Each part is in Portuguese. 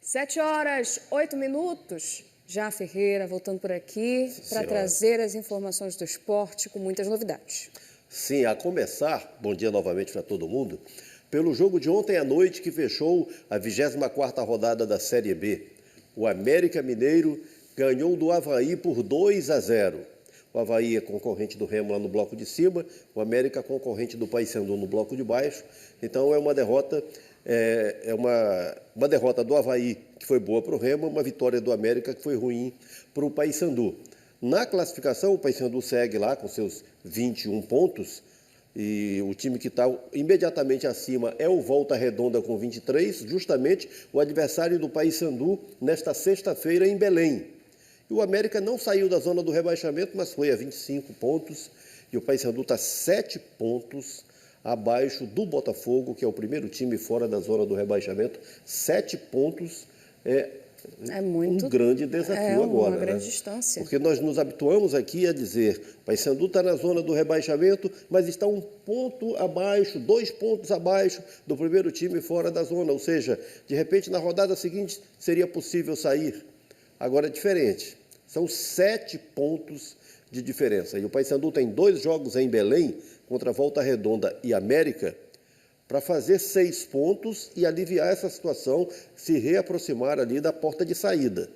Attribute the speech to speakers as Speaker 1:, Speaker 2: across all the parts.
Speaker 1: 7h08. Já Ferreira voltando por aqui para trazer as informações do esporte com muitas novidades.
Speaker 2: Sim, a começar, bom dia novamente para todo mundo, pelo jogo de ontem à noite que fechou a 24ª rodada da Série B. O América Mineiro ganhou do Avaí por 2-0. O Avaí é concorrente do Remo lá no bloco de cima, o América concorrente do Paysandu no bloco de baixo. Então é uma derrota, uma derrota do Avaí que foi boa para o Remo, uma vitória do América que foi ruim para o Paysandu. Na classificação, o Paysandu segue lá com seus 21 pontos e o time que está imediatamente acima é o Volta Redonda com 23, justamente o adversário do Paysandu nesta sexta-feira em Belém. E o América não saiu da zona do rebaixamento, mas foi a 25 pontos e o Paysandu está 7 pontos abaixo do Botafogo, que é o primeiro time fora da zona do rebaixamento. 7 pontos é muito, um grande desafio agora.
Speaker 1: Uma grande distância.
Speaker 2: Porque nós nos habituamos aqui a dizer, Paysandu está na zona do rebaixamento, mas está 1 ponto abaixo, 2 pontos abaixo do primeiro time fora da zona. Ou seja, de repente na rodada seguinte seria possível sair. Agora é diferente, são 7 pontos de diferença. E o Paysandu tem 2 jogos em Belém, contra Volta Redonda e América, para fazer 6 pontos e aliviar essa situação, se reaproximar ali da porta de saída.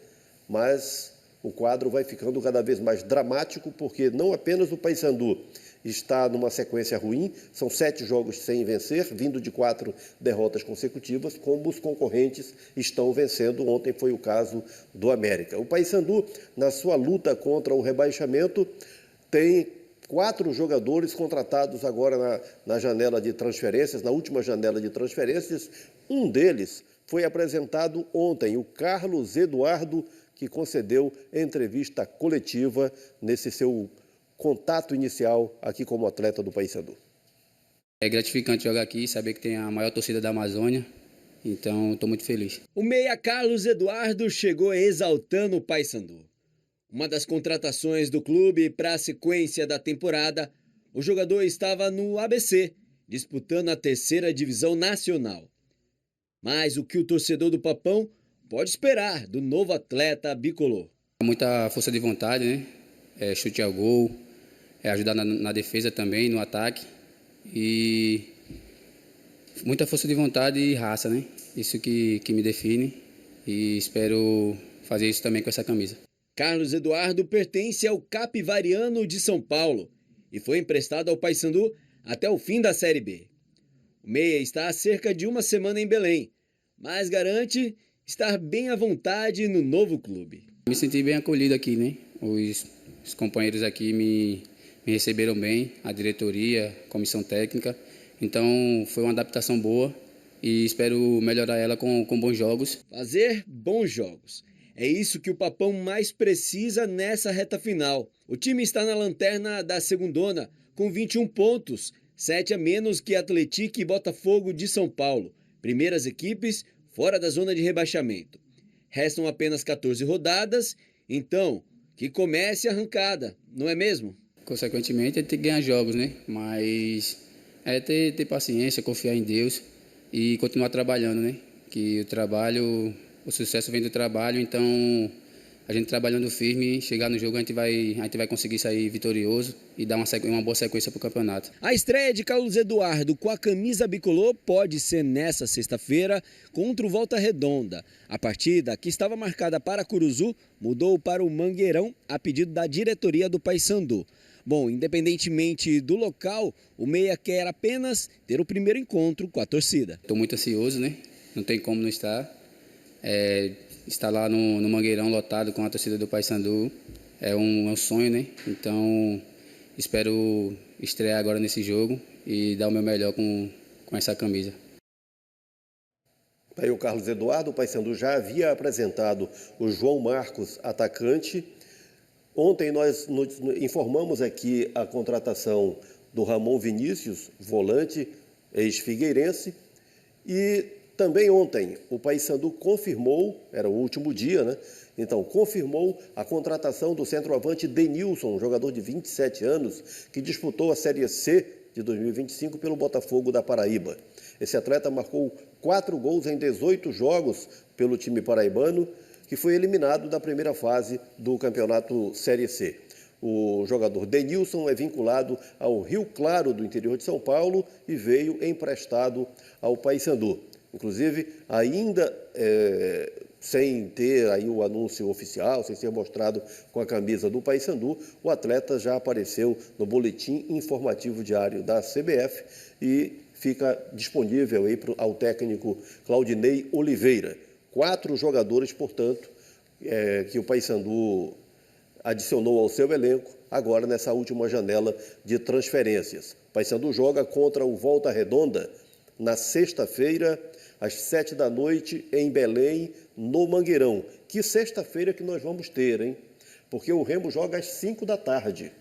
Speaker 2: Mas o quadro vai ficando cada vez mais dramático, porque não apenas o Paysandu está numa sequência ruim, são 7 jogos sem vencer, vindo de 4 derrotas consecutivas, como os concorrentes estão vencendo. Ontem foi o caso do América. O Paysandu, na sua luta contra o rebaixamento, tem 4 jogadores contratados agora na janela de transferências, na última janela de transferências. Um deles foi apresentado ontem, o Carlos Eduardo, que concedeu entrevista coletiva nesse seu contato inicial aqui como atleta do Paysandu.
Speaker 3: É gratificante jogar aqui, saber que tem a maior torcida da Amazônia, então estou muito feliz.
Speaker 4: O meia Carlos Eduardo chegou exaltando o Paysandu. Uma das contratações do clube para a sequência da temporada, o jogador estava no ABC, disputando a 3ª divisão nacional. Mas o que o torcedor do Papão pode esperar do novo atleta bicolor?
Speaker 3: Muita força de vontade, né? Chute ao gol, ajudar na defesa também, no ataque. E muita força de vontade e raça, né? Isso que me define e espero fazer isso também com essa camisa.
Speaker 4: Carlos Eduardo pertence ao Capivariano de São Paulo e foi emprestado ao Paysandu até o fim da Série B. O meia está há cerca de 1 semana em Belém, mas garante estar bem à vontade no novo clube.
Speaker 3: Me senti bem acolhido aqui, né? Os companheiros aqui me receberam bem, a diretoria, a comissão técnica. Então foi uma adaptação boa e espero melhorar ela com bons jogos.
Speaker 4: Fazer bons jogos. É isso que o Papão mais precisa nessa reta final. O time está na lanterna da segundona, com 21 pontos, 7 a menos que Atlético e Botafogo de São Paulo, primeiras equipes fora da zona de rebaixamento. Restam apenas 14 rodadas, então que comece a arrancada, não é mesmo?
Speaker 3: Consequentemente, é ter que ganhar jogos, né? Mas é ter paciência, confiar em Deus e continuar trabalhando, né? Que o sucesso vem do trabalho, então a gente trabalhando firme, chegar no jogo a gente vai conseguir sair vitorioso e dar uma boa sequência para o campeonato.
Speaker 4: A estreia de Carlos Eduardo com a camisa bicolor pode ser nessa sexta-feira contra o Volta Redonda. A partida, que estava marcada para Curuzu, mudou para o Mangueirão a pedido da diretoria do Paysandu. Bom, independentemente do local, o meia quer apenas ter o primeiro encontro com a torcida.
Speaker 3: Estou muito ansioso, né? Não tem como não estar. Estar lá no Mangueirão lotado com a torcida do Paysandu é um sonho, né? Então espero estrear agora nesse jogo e dar o meu melhor com essa camisa.
Speaker 2: Aí o Carlos Eduardo, o Paysandu já havia apresentado o João Marcos, atacante. Ontem nós informamos aqui a contratação do Ramon Vinícius, volante, ex-figueirense, e também ontem o Paysandu confirmou, era o último dia, né? Então, confirmou a contratação do centroavante Denilson, jogador de 27 anos, que disputou a Série C de 2025 pelo Botafogo da Paraíba. Esse atleta marcou 4 gols em 18 jogos pelo time paraibano, que foi eliminado da primeira fase do campeonato Série C. O jogador Denilson é vinculado ao Rio Claro do interior de São Paulo e veio emprestado ao Paysandu. Inclusive, ainda sem ter aí o anúncio oficial, sem ser mostrado com a camisa do Paysandu, o atleta já apareceu no boletim informativo diário da CBF e fica disponível aí ao técnico Claudinei Oliveira. 4 jogadores, portanto, que o Paysandu adicionou ao seu elenco, agora nessa última janela de transferências. O Paysandu joga contra o Volta Redonda na sexta-feira, às 7h, em Belém, no Mangueirão. Que sexta-feira que nós vamos ter, hein? Porque o Remo joga às 5h.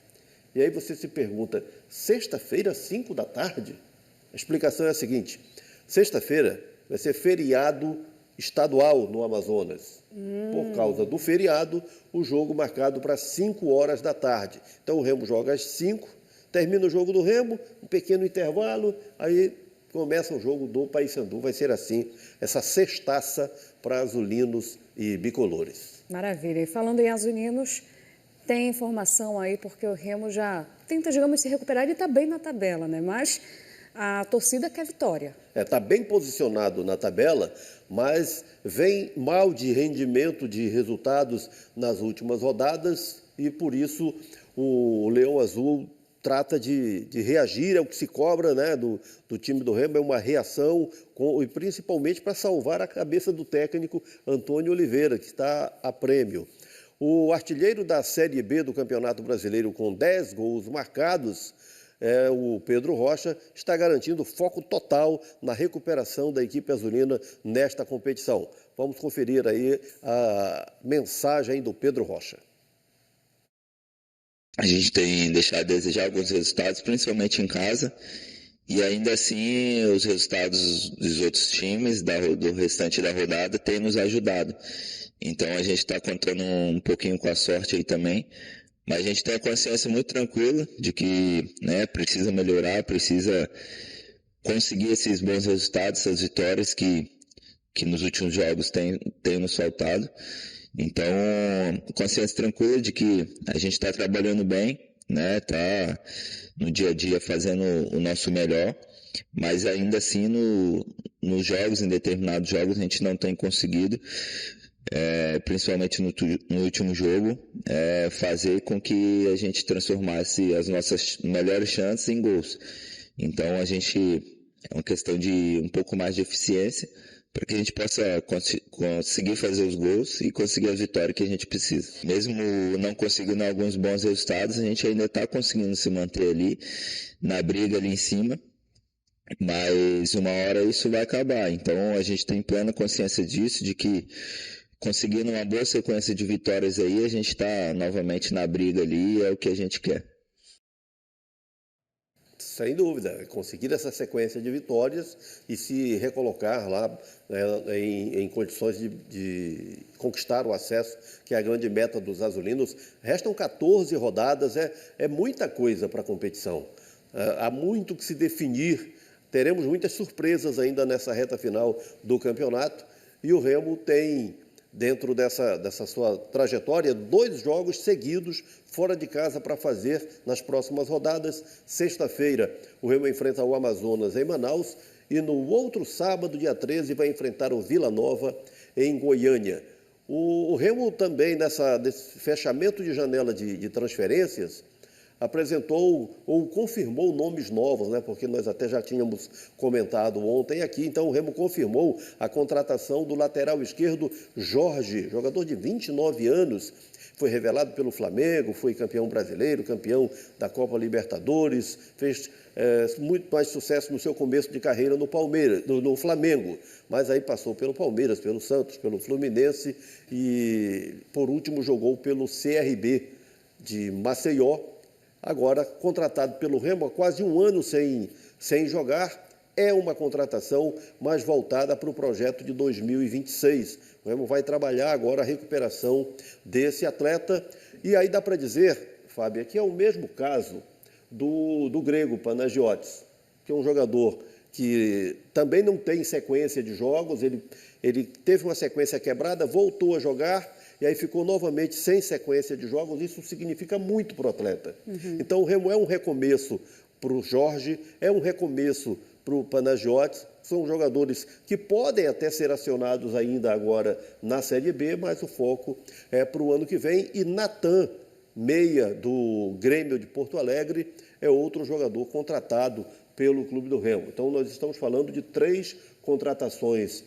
Speaker 2: E aí você se pergunta, sexta-feira, 5h? A explicação é a seguinte: sexta-feira vai ser feriado estadual no Amazonas. Por causa do feriado, o jogo marcado para 5h. Então o Remo joga às 5h, termina o jogo do Remo, um pequeno intervalo, aí começa o jogo do Paysandu. Vai ser assim, essa sextaça para azulinos e bicolores.
Speaker 1: Maravilha. E falando em azulinos, tem informação aí, porque o Remo já tenta, digamos, se recuperar e está bem na tabela, né? Mas a torcida quer vitória. Está
Speaker 2: bem posicionado na tabela, mas vem mal de rendimento, de resultados nas últimas rodadas e, por isso, o Leão Azul trata de reagir ao que se cobra, né, do time do Remo. É uma reação, e principalmente para salvar a cabeça do técnico Antônio Oliveira, que está a prêmio. O artilheiro da Série B do Campeonato Brasileiro, com 10 gols marcados, o Pedro Rocha, está garantindo foco total na recuperação da equipe azulina nesta competição. Vamos conferir aí a mensagem do Pedro Rocha.
Speaker 5: A gente tem deixado a desejar alguns resultados, principalmente em casa, e ainda assim os resultados dos outros times, do restante da rodada, têm nos ajudado. Então a gente está contando um pouquinho com a sorte aí também, mas a gente tem a consciência muito tranquila de que, né, precisa melhorar, precisa conseguir esses bons resultados, essas vitórias que nos últimos jogos têm nos faltado. Então, consciência tranquila de que a gente está trabalhando bem, né? Tá no dia a dia fazendo o nosso melhor, mas ainda assim nos jogos, em determinados jogos, a gente não tem conseguido, principalmente no último jogo, fazer com que a gente transformasse as nossas melhores chances em gols. Então, é uma questão de um pouco mais de eficiência, para que a gente possa conseguir fazer os gols e conseguir a vitória que a gente precisa. Mesmo não conseguindo alguns bons resultados, a gente ainda está conseguindo se manter ali, na briga ali em cima, mas uma hora isso vai acabar. Então a gente tem plena consciência disso, de que conseguindo uma boa sequência de vitórias aí, a gente está novamente na briga ali, é o que a gente quer.
Speaker 2: Sem dúvida, conseguir essa sequência de vitórias e se recolocar lá, né, em condições de conquistar o acesso, que é a grande meta dos azulinos. Restam 14 rodadas, é muita coisa para a competição. Há muito que se definir, teremos muitas surpresas ainda nessa reta final do campeonato e o Remo tem, dentro dessa sua trajetória, 2 jogos seguidos fora de casa para fazer nas próximas rodadas. Sexta-feira, o Remo enfrenta o Amazonas em Manaus e no outro sábado, dia 13, vai enfrentar o Vila Nova em Goiânia. O Remo também, nesse fechamento de janela de transferências, apresentou ou confirmou nomes novos, né? Porque nós até já tínhamos comentado ontem aqui. Então o Remo confirmou a contratação do lateral esquerdo Jorge, jogador de 29 anos, foi revelado pelo Flamengo, foi campeão brasileiro, campeão da Copa Libertadores, fez muito mais sucesso no seu começo de carreira no Flamengo, mas aí passou pelo Palmeiras, pelo Santos, pelo Fluminense e, por último, jogou pelo CRB de Maceió. Agora, contratado pelo Remo há quase um ano sem jogar, é uma contratação mais voltada para o projeto de 2026. O Remo vai trabalhar agora a recuperação desse atleta. E aí dá para dizer, Fábio, que é o mesmo caso do grego Panagiotis, que é um jogador que também não tem sequência de jogos, ele teve uma sequência quebrada, voltou a jogar e aí ficou novamente sem sequência de jogos. Isso significa muito para o atleta. Então o Remo é um recomeço para o Jorge, é um recomeço para o Panagiotis. São jogadores que podem até ser acionados ainda agora na Série B, mas o foco é para o ano que vem. E Natan, meia do Grêmio de Porto Alegre, é outro jogador contratado pelo Clube do Remo. Então, nós estamos falando de 3 contratações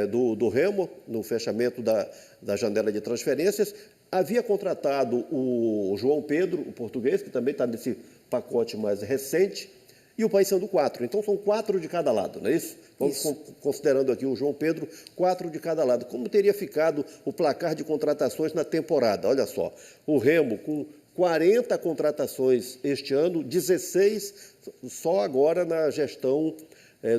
Speaker 2: do Remo no fechamento da janela de transferências. Havia contratado o João Pedro, o português, que também está nesse pacote mais recente, e o Paysandu 4. Então, são 4 de cada lado, não é isso? Vamos considerando aqui o João Pedro, 4 de cada lado. Como teria ficado o placar de contratações na temporada? Olha só, o Remo com 40 contratações este ano, 16 só agora na gestão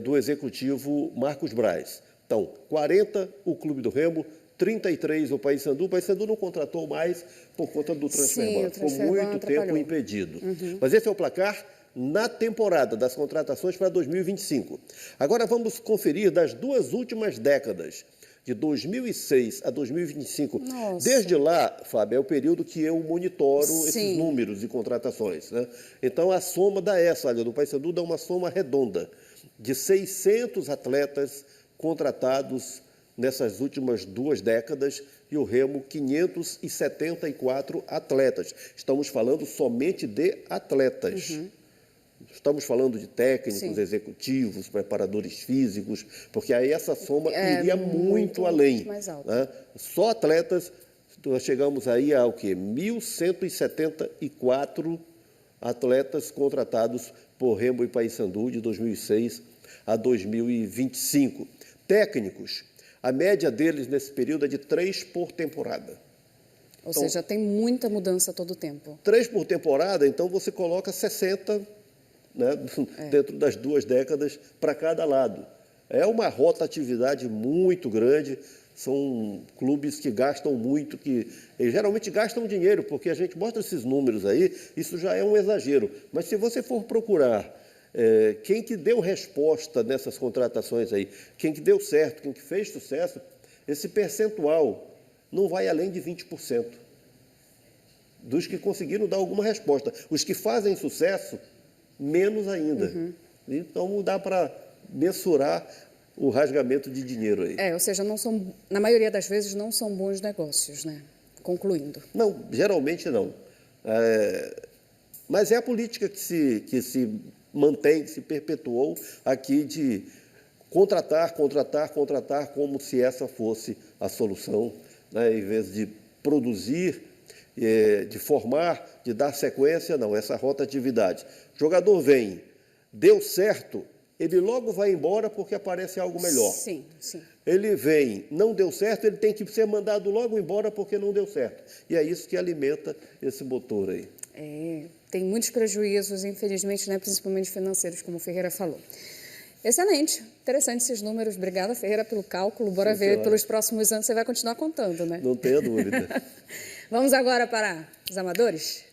Speaker 2: do executivo Marcos Braz. Então, 40 o Clube do Remo, 33 o Paysandu. O Paysandu não contratou mais por conta do transfer ban. Ficou muito tempo impedido. Mas esse é o placar na temporada das contratações para 2025. Agora vamos conferir das 2 últimas décadas, de 2006 a 2025.
Speaker 1: Nossa.
Speaker 2: Desde lá, Fábio, é o período que eu monitoro esses números de contratações, né? Então, a soma dá essa, olha, do Paysandu dá uma soma redonda de 600 atletas contratados nessas últimas 2 décadas e o Remo 574 atletas. Estamos falando somente de atletas. Estamos falando de técnicos, executivos, preparadores físicos, porque aí essa soma iria muito além.
Speaker 1: Mais alto.
Speaker 2: Né? Só atletas, nós chegamos aí a o quê? 1.174 atletas contratados por Remo e Paysandu de 2006 a 2025. Técnicos, a média deles nesse período é de 3 por temporada.
Speaker 1: Ou seja, tem muita mudança todo o tempo.
Speaker 2: 3 por temporada, então você coloca 60, né, dentro das 2 décadas para cada lado. É uma rotatividade muito grande, são clubes que gastam muito, que geralmente gastam dinheiro, porque a gente mostra esses números aí, isso já é um exagero. Mas se você for procurar quem que deu resposta nessas contratações aí, quem que deu certo, quem que fez sucesso, esse percentual não vai além de 20% dos que conseguiram dar alguma resposta. Os que fazem sucesso, menos ainda. Então, não dá para mensurar o rasgamento de dinheiro aí.
Speaker 1: Ou seja, não são, na maioria das vezes, não são bons negócios, né? Concluindo.
Speaker 2: Não, geralmente não. Mas é a política que se mantém, que se perpetuou aqui de contratar, como se essa fosse a solução, né? Em vez de produzir, de formar, de dar sequência, não, essa rotatividade. O jogador vem, deu certo, ele logo vai embora porque aparece algo melhor.
Speaker 1: Sim, sim.
Speaker 2: Ele vem, não deu certo, ele tem que ser mandado logo embora porque não deu certo. E é isso que alimenta esse motor aí.
Speaker 1: Tem muitos prejuízos, infelizmente, né, principalmente financeiros, como o Ferreira falou. Excelente, interessante esses números. Obrigada, Ferreira, pelo cálculo. Bora ver, pelos próximos anos você vai continuar contando, né?
Speaker 2: Não tenha dúvida.
Speaker 1: Vamos agora para os amadores?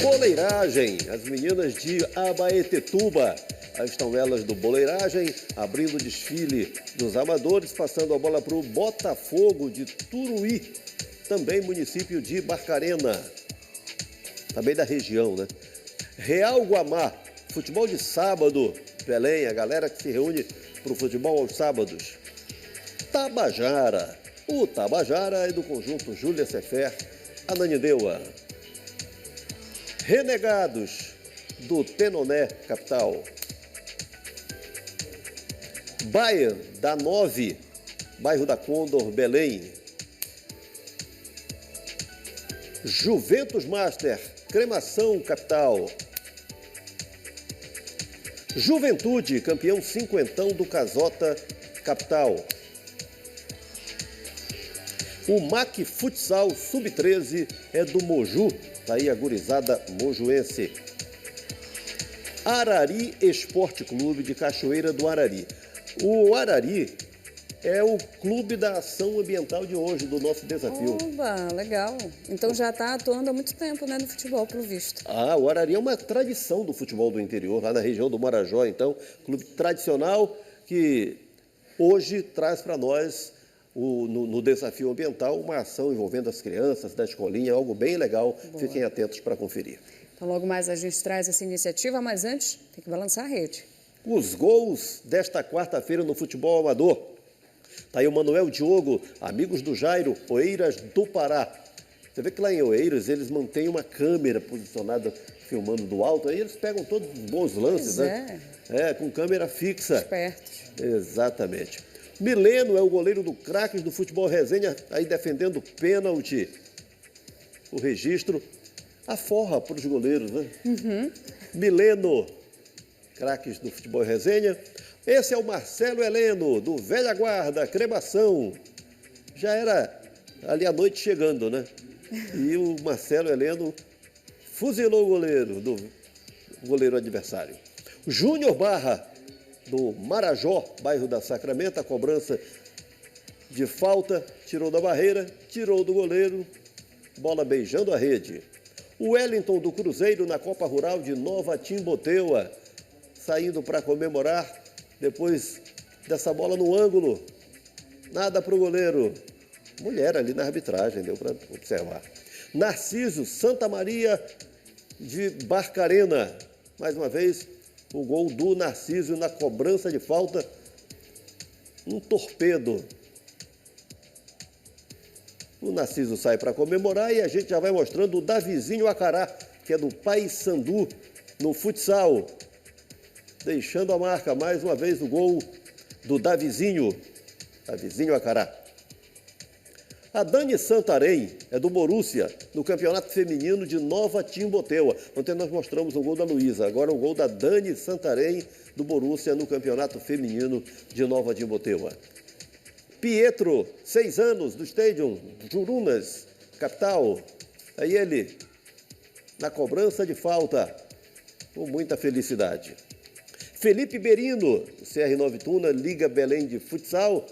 Speaker 2: Boleiragem, as meninas de Abaetetuba. Aí estão elas do Boleiragem, abrindo o desfile dos amadores, passando a bola para o Botafogo de Turuí, também município de Barcarena, também da região, né? Real Guamá, futebol de sábado, Belém, a galera que se reúne para o futebol aos sábados. Tabajara, o Tabajara é do conjunto Júlia Sefer, Ananindeua. Renegados, do Tenoné, capital. Bayern, da 9, bairro da Condor, Belém. Juventus Master, Cremação, capital. Juventude, campeão cinquentão do Casota, capital. O MAC Futsal Sub-13 é do Moju, tá aí a gurizada mojuense. Arari Esporte Clube de Cachoeira do Arari. O Arari é o clube da ação ambiental de hoje, do nosso desafio.
Speaker 1: Oba, legal. Então já está atuando há muito tempo, né, no futebol, pelo visto.
Speaker 2: O Arari é uma tradição do futebol do interior, lá na região do Marajó, então, clube tradicional que hoje traz para nós, no desafio ambiental, uma ação envolvendo as crianças da escolinha, algo bem legal. Boa. Fiquem atentos para conferir.
Speaker 1: Então, logo mais a gente traz essa iniciativa, mas antes tem que balançar a rede.
Speaker 2: Os gols desta quarta-feira no futebol amador. Está aí o Manuel Diogo, amigos do Jairo, Oeiras do Pará. Você vê que lá em Oeiras eles mantêm uma câmera posicionada filmando do alto, aí eles pegam todos os bons lances, né? Com câmera fixa.
Speaker 1: Espertos.
Speaker 2: Exatamente. Mileno é o goleiro do Craques do Futebol Resenha, aí defendendo pênalti. O registro aforra para os goleiros, né?
Speaker 1: Uhum.
Speaker 2: Mileno, Craques do Futebol Resenha. Esse é o Marcelo Heleno, do Velha Guarda, Cremação. Já era ali à noite chegando, né? E o Marcelo Heleno fuzilou o goleiro adversário. Júnior Barra, do Marajó, bairro da Sacramento, a cobrança de falta, tirou da barreira, tirou do goleiro, bola beijando a rede. O Wellington do Cruzeiro, na Copa Rural de Nova Timboteua, saindo para comemorar, depois dessa bola no ângulo, nada para o goleiro. Mulher ali na arbitragem, deu para observar. Narciso Santa Maria de Barcarena. Mais uma vez, o gol do Narciso na cobrança de falta. Um torpedo. O Narciso sai para comemorar e a gente já vai mostrando o Davizinho Acará, que é do Paysandu, no futsal. Deixando a marca, mais uma vez, o gol do Davizinho Acará. A Dani Santarém é do Borussia, no Campeonato Feminino de Nova Timboteua. Ontem nós mostramos o gol da Luísa, agora o gol da Dani Santarém, do Borussia, no Campeonato Feminino de Nova Timboteua. Pietro, 6 anos, do Stadium Jurunas, capital. Aí ele, na cobrança de falta, com muita felicidade. Felipe Berino, do CR9 Tuna, Liga Belém de Futsal.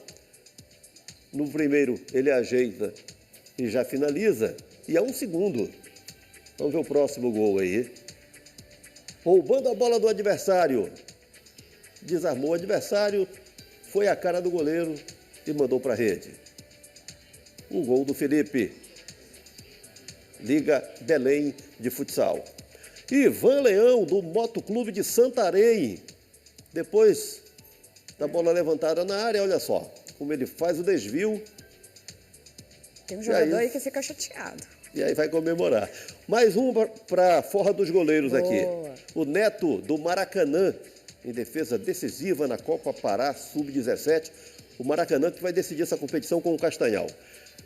Speaker 2: No primeiro, ele ajeita e já finaliza. E é um segundo. Vamos ver o próximo gol aí. Roubando a bola do adversário. Desarmou o adversário, foi a cara do goleiro e mandou para a rede. O gol do Felipe. Liga Belém de Futsal. Ivan Leão, do Motoclube de Santarém. Depois da bola levantada na área, olha só como ele faz o desvio.
Speaker 1: Tem um jogador aí que fica chateado.
Speaker 2: E aí vai comemorar. Mais um para fora dos goleiros. Boa. Aqui. O Neto, do Maracanã, em defesa decisiva na Copa Pará Sub-17. O Maracanã que vai decidir essa competição com o Castanhal.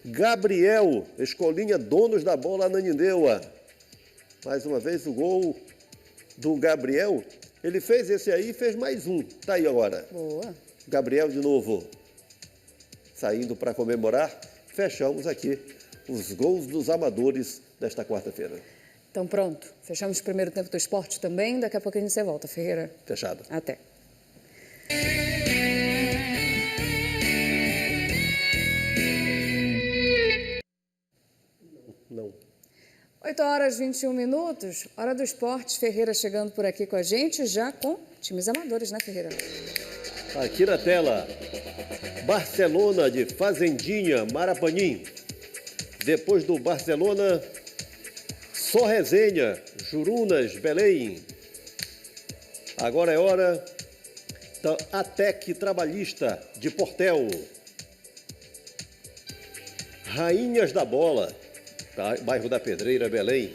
Speaker 2: Gabriel, Escolinha, donos da bola, Ananindeua. Mais uma vez o gol do Gabriel. Ele fez esse aí e fez mais um. Tá aí agora.
Speaker 1: Boa.
Speaker 2: Gabriel de novo. Saindo para comemorar. Fechamos aqui os gols dos amadores desta quarta-feira.
Speaker 1: Então pronto. Fechamos o primeiro tempo do esporte também. Daqui a pouquinho você volta, Ferreira.
Speaker 2: Fechado.
Speaker 1: Até.
Speaker 2: Não.
Speaker 1: 8h21. Hora do esporte. Ferreira chegando por aqui com a gente, já com times amadores, né, Ferreira?
Speaker 2: Aqui na tela, Barcelona de Fazendinha, Marapanim. Depois do Barcelona, só Resenha, Jurunas, Belém. Agora é hora da ATEC Trabalhista de Portel. Rainhas da Bola, bairro da Pedreira, Belém.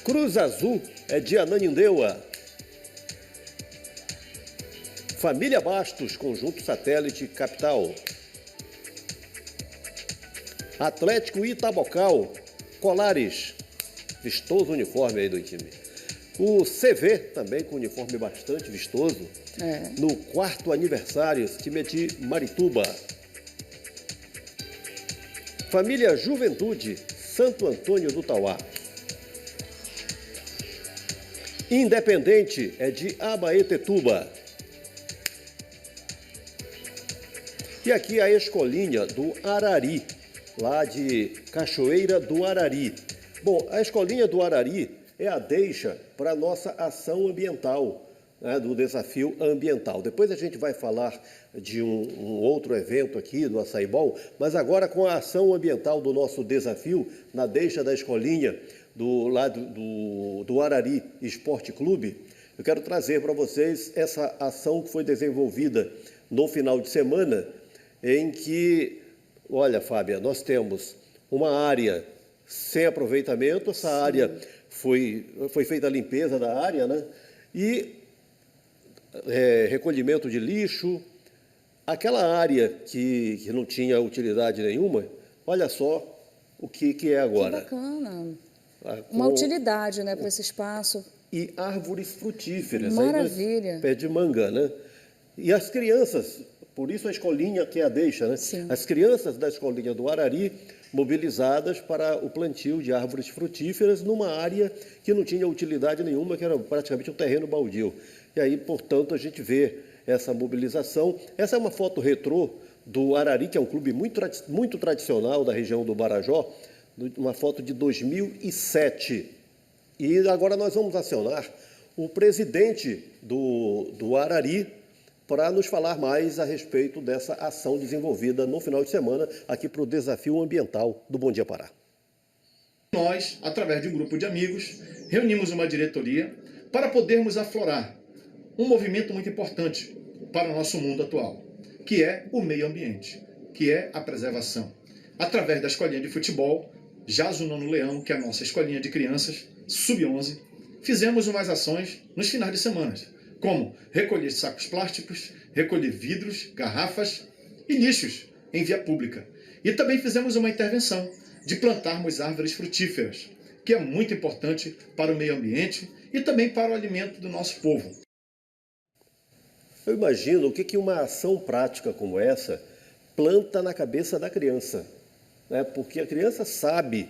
Speaker 2: Cruz Azul é de Ananindeua. Família Bastos, Conjunto Satélite, capital. Atlético Itabocal, Colares. Vistoso uniforme aí do time. O CV, também com uniforme bastante vistoso. No 4º aniversário, esse time é de Marituba. Família Juventude, Santo Antônio do Tauá. Independente é de Abaetetuba. E aqui a escolinha do Arari, lá de Cachoeira do Arari. Bom, a escolinha do Arari é a deixa para a nossa ação ambiental, né, do desafio ambiental. Depois a gente vai falar de um outro evento aqui do Açaibol, mas agora com a ação ambiental do nosso desafio, na deixa da escolinha do lado do Arari Esporte Clube, eu quero trazer para vocês essa ação que foi desenvolvida no final de semana, em que, olha, Fábia, nós temos uma área sem aproveitamento, essa área foi feita a limpeza da área, né? E recolhimento de lixo, aquela área que não tinha utilidade nenhuma, olha só o que é agora.
Speaker 1: Que bacana. Uma utilidade, né, para esse espaço.
Speaker 2: E árvores frutíferas.
Speaker 1: Maravilha.
Speaker 2: Aí, pé de manga, né? E as crianças, por isso a escolinha que é a deixa, né?
Speaker 1: Sim.
Speaker 2: As crianças da escolinha do Arari mobilizadas para o plantio de árvores frutíferas numa área que não tinha utilidade nenhuma, que era praticamente um terreno baldio. E aí, portanto, a gente vê essa mobilização. Essa é uma foto retrô do Arari, que é um clube muito tradicional da região do Marajó, uma foto de 2007. E agora nós vamos acionar o presidente do Arari para nos falar mais a respeito dessa ação desenvolvida no final de semana aqui para o Desafio Ambiental do Bom Dia Pará.
Speaker 6: Nós, através de um grupo de amigos, reunimos uma diretoria para podermos aflorar um movimento muito importante para o nosso mundo atual, que é o meio ambiente, que é a preservação. Através da escolinha de futebol, Jazo Nono Leão, que é a nossa escolinha de crianças, sub-11, fizemos umas ações nos finais de semana, como recolher sacos plásticos, recolher vidros, garrafas e lixos em via pública. E também fizemos uma intervenção de plantarmos árvores frutíferas, que é muito importante para o meio ambiente e também para o alimento do nosso povo.
Speaker 2: Eu imagino o que uma ação prática como essa planta na cabeça da criança, né? Porque a criança sabe,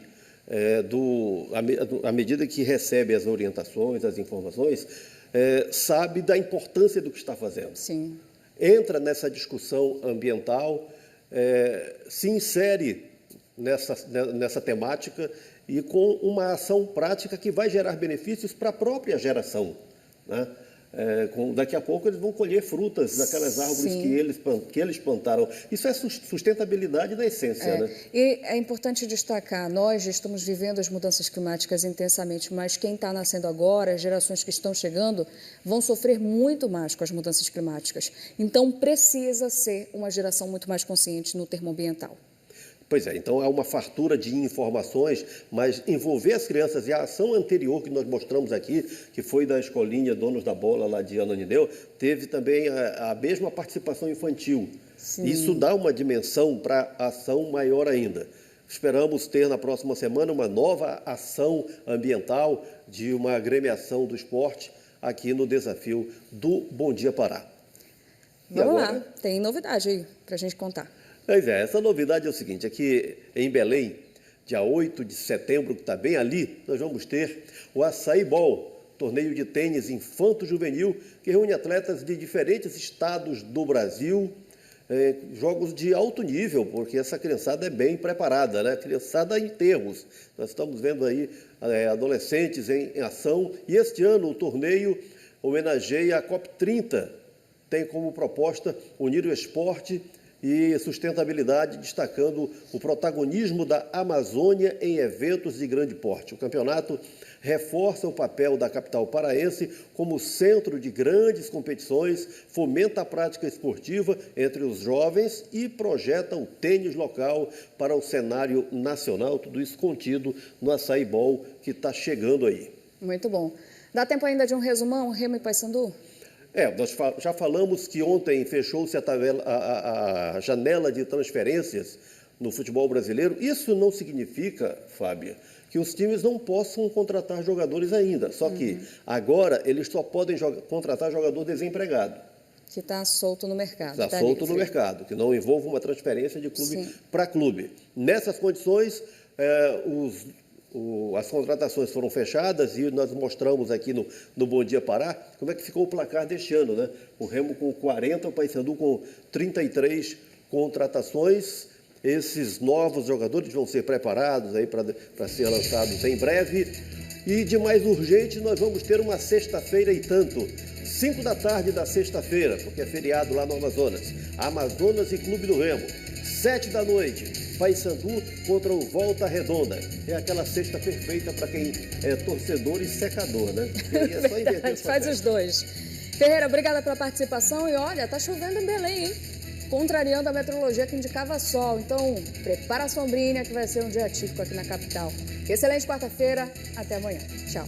Speaker 2: à medida que recebe as orientações, as informações, sabe da importância do que está fazendo.
Speaker 1: Sim.
Speaker 2: Entra nessa discussão ambiental, se insere nessa temática e com uma ação prática que vai gerar benefícios para a própria geração, né? Daqui a pouco eles vão colher frutas daquelas árvores que eles plantaram. Isso é sustentabilidade na essência, né?
Speaker 1: E é importante destacar, nós já estamos vivendo as mudanças climáticas intensamente, mas quem está nascendo agora, as gerações que estão chegando, vão sofrer muito mais com as mudanças climáticas. Então, precisa ser uma geração muito mais consciente no termo ambiental.
Speaker 2: Pois é, então é uma fartura de informações, mas envolver as crianças e a ação anterior que nós mostramos aqui, que foi da escolinha Donos da Bola lá de Ananindeua, teve também a mesma participação infantil. Sim. Isso dá uma dimensão para a ação maior ainda. Esperamos ter na próxima semana uma nova ação ambiental de uma agremiação do esporte aqui no desafio do Bom Dia Pará.
Speaker 1: Vamos lá, tem novidade aí para a gente contar.
Speaker 2: Pois é, essa novidade é o seguinte, aqui em Belém, dia 8 de setembro, que está bem ali, nós vamos ter o Açaibol, torneio de tênis infanto-juvenil, que reúne atletas de diferentes estados do Brasil, jogos de alto nível, porque essa criançada é bem preparada, né? Criançada em termos. Nós estamos vendo aí adolescentes em ação, e este ano o torneio homenageia a COP30, tem como proposta unir o esporte e sustentabilidade, destacando o protagonismo da Amazônia em eventos de grande porte. O campeonato reforça o papel da capital paraense como centro de grandes competições, fomenta a prática esportiva entre os jovens e projeta o tênis local para o cenário nacional, tudo isso contido no Açaibol que está chegando aí.
Speaker 1: Muito bom. Dá tempo ainda de um resumão, Remo e Paysandu?
Speaker 2: Nós já falamos que ontem fechou-se a janela de transferências no futebol brasileiro. Isso não significa, Fábia, que os times não possam contratar jogadores ainda. Só que agora eles só podem contratar jogador desempregado.
Speaker 1: Que está solto no mercado.
Speaker 2: Está solto no mercado, que não envolva uma transferência de clube para clube. Nessas condições, as contratações foram fechadas e nós mostramos aqui no Bom Dia Pará como é que ficou o placar deste ano, né? O Remo com 40, o Paysandu com 33 contratações. Esses novos jogadores vão ser preparados aí para ser lançados em breve. E de mais urgente, nós vamos ter uma sexta-feira e tanto, 5 da tarde da sexta-feira, porque é feriado lá no Amazonas. Amazonas e Clube do Remo. 7 da noite, Paysandu contra o Volta Redonda. É aquela sexta perfeita para quem é torcedor e secador, né? E aí é só inverter
Speaker 1: faz os dois. Ferreira, obrigada pela participação. E olha, tá chovendo em Belém, hein? Contrariando a meteorologia que indicava sol. Então, prepara a sombrinha que vai ser um dia atípico aqui na capital. Excelente quarta-feira. Até amanhã. Tchau.